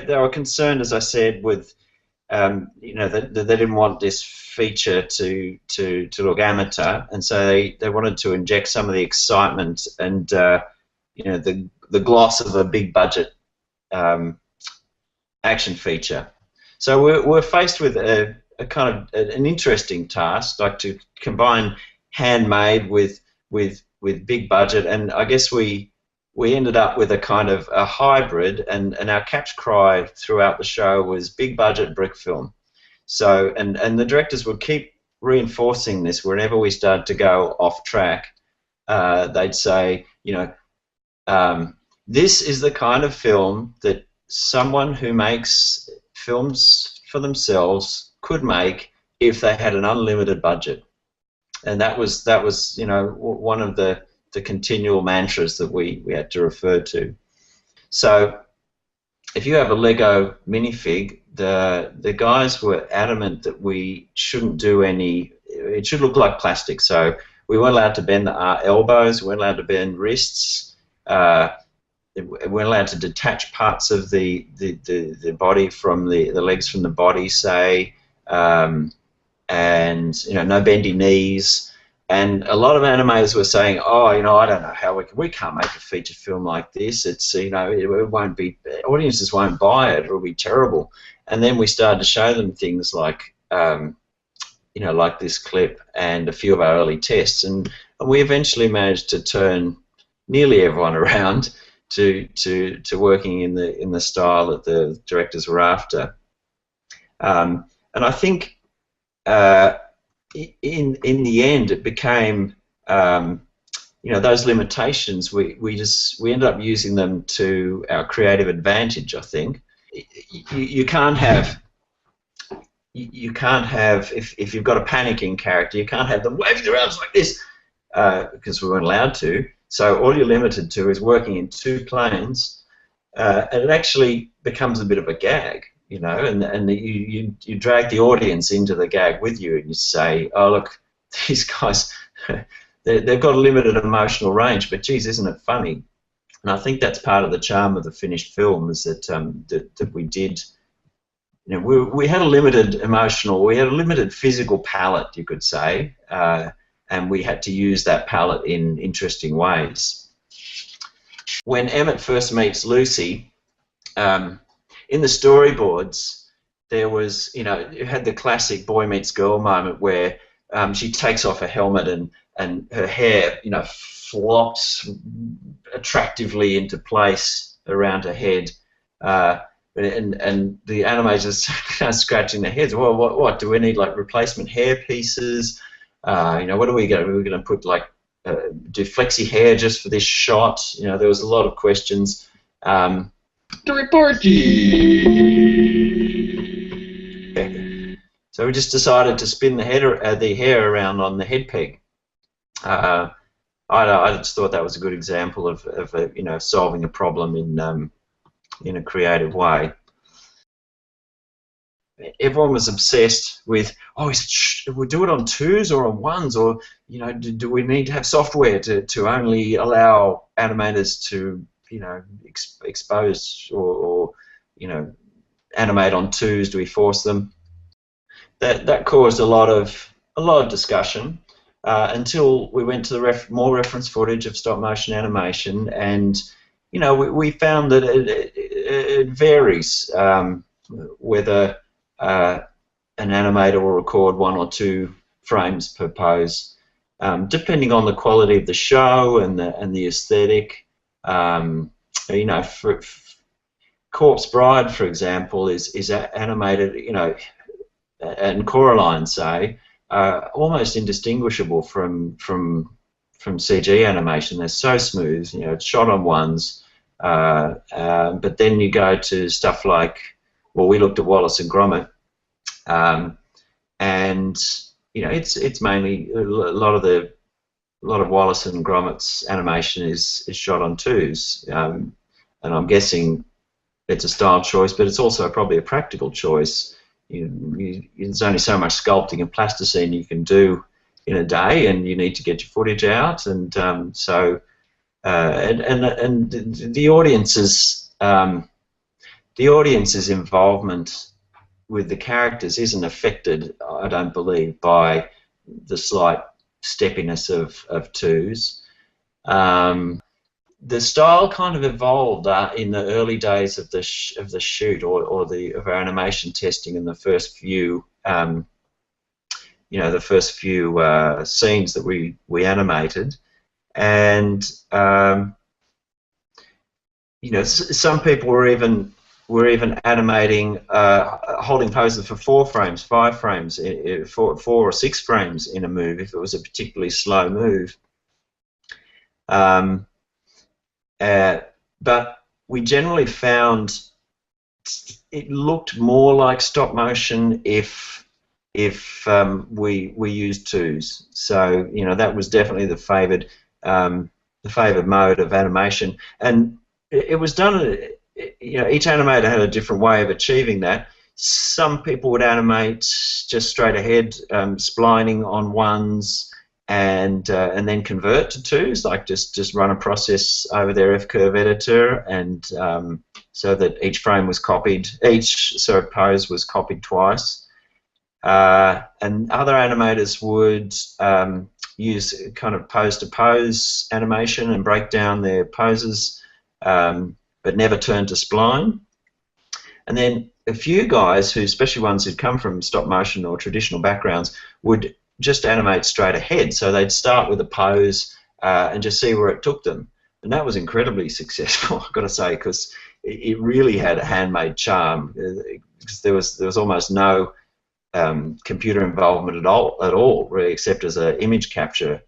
they were concerned, as I said, with you know, that they didn't want this feature to look amateur, and so they wanted to inject some of the excitement and you know, the gloss of a big budget action feature. So we're faced with a kind of an interesting task, like to combine handmade with big budget, and I guess we ended up with a kind of a hybrid, and our catch cry throughout the show was big budget brick film. So and the directors would keep reinforcing this whenever we started to go off track. They'd say, you know, this is the kind of film that someone who makes films for themselves could make if they had an unlimited budget. And that was you know, one of the continual mantras that we had to refer to. So if you have a Lego minifig, the guys were adamant that we shouldn't do any, it should look like plastic. So we weren't allowed to bend our elbows, we weren't allowed to bend wrists, we weren't allowed to detach parts of the body from the legs from the body, say, and you know, no bendy knees. And a lot of animators were saying, oh, you know, I don't know how we can't make a feature film like this. It's, you know, it won't be, audiences won't buy it. It'll be terrible. And then we started to show them things like, you know, like this clip and a few of our early tests, and we eventually managed to turn nearly everyone around to working in the style that the directors were after. And I think in the end, it became, you know, those limitations. We ended up using them to our creative advantage. I think you can't have if you've got a panicking character, you can't have them waving their arms like this because we weren't allowed to. So all you're limited to is working in two planes, and it actually becomes a bit of a gag. You know, and you drag the audience into the gag with you, and you say, oh, look, these guys, they've got a limited emotional range, but geez, isn't it funny? And I think that's part of the charm of the finished film, is that that we did, you know, we had a limited emotional, we had a limited physical palette, you could say, and we had to use that palette in interesting ways. When Emmett first meets Lucy, in the storyboards, there was, you know, you had the classic boy meets girl moment where she takes off her helmet and her hair, you know, flops attractively into place around her head, and the animators are scratching their heads. Well, what do we need? Like replacement hair pieces? You know, what are we going? We're going to put like do flexi hair just for this shot? You know, there was a lot of questions. The report. So we just decided to spin the hair around on the head peg. I just thought that was a good example of you know, solving a problem in a creative way. Everyone was obsessed with, oh, we do it on 2s or on 1s, or, you know, do we need to have software to only allow animators to, you know, expose or you know, animate on 2s? Do we force them? That caused a lot of discussion until we went to the more reference footage of stop motion animation, and you know, we found that it varies whether an animator will record 1 or 2 frames per pose, depending on the quality of the show and the aesthetic. You know, for Corpse Bride, for example, is animated, you know, and Coraline, say, almost indistinguishable from CG animation. They're so smooth, you know, it's shot on 1s, but then you go to stuff like, well, we looked at Wallace and Gromit, and you know, it's mainly a lot of Wallace and Gromit's animation is shot on 2s, and I'm guessing it's a style choice, but it's also probably a practical choice. There's only so much sculpting and plasticine you can do in a day, and you need to get your footage out, and so and the audiences, the audience's involvement with the characters isn't affected, I don't believe, by the slight steppiness of twos. The style kind of evolved in the early days of the shoot, or of our animation testing in the first few, the first few scenes that we animated, and some people were even animating, holding poses for 4 frames, 5 frames, 4 or 6 frames in a move if it was a particularly slow move. But we generally found it looked more like stop motion if we used twos. So that was definitely the favoured mode of animation, and it was done. Each animator had a different way of achieving that. Some people would animate just straight ahead, splining on ones, and then convert to twos, like just run a process over their F-curve editor, and so that each frame was copied, each sort of pose was copied twice. And other animators would use kind of pose-to-pose animation and break down their poses, but never turn to spline. And then a few guys, who, especially ones who'd come from stop motion or traditional backgrounds, would just animate straight ahead. So they'd start with a pose and just see where it took them. And that was incredibly successful, I've got to say, because it really had a handmade charm. Because there was almost no computer involvement at all, really, except as an image capture